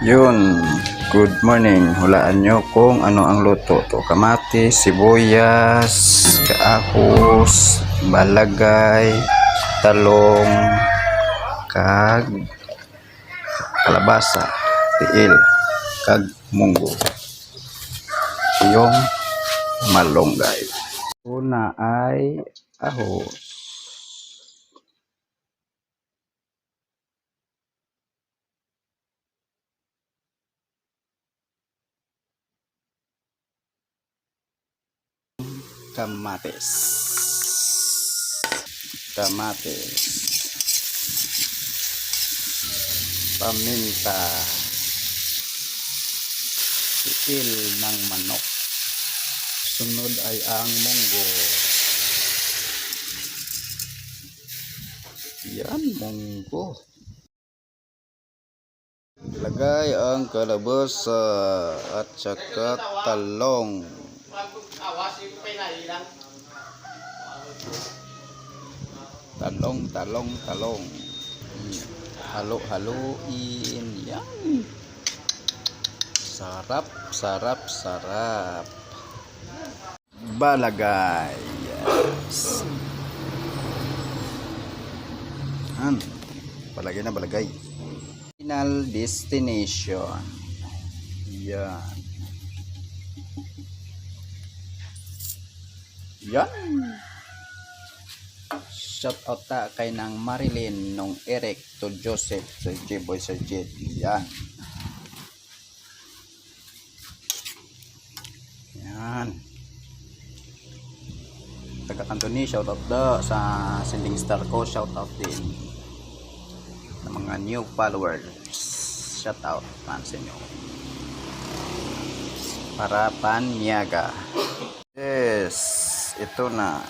Yun, good morning. Hulaan nyo kung ano ang luto to. Kamatis, sibuyas, kaahos, balagay, talong, kag kalabasa, tiil, kag munggo. Yung malunggay. Una ay ahos. Kamatis, paminta, tiil ng manok. Sunod ay ang munggo. Yan, munggo. Lagay ang kalabasa at saka talong. Talong. Halo-haloin. Yan. Sarap. Balagay. Yes. Yan. Balagay. Final destination. Yan. Shout out ta kay nang Marilyn, nung Eric, to Joseph, Sir J-Boy, Sir Jed. Yan. Taga Anthony, shout out da sa sending star ko, shout out din ng mga new followers. Shout out man sa inyo. Para Panyaga. Yes, ito na.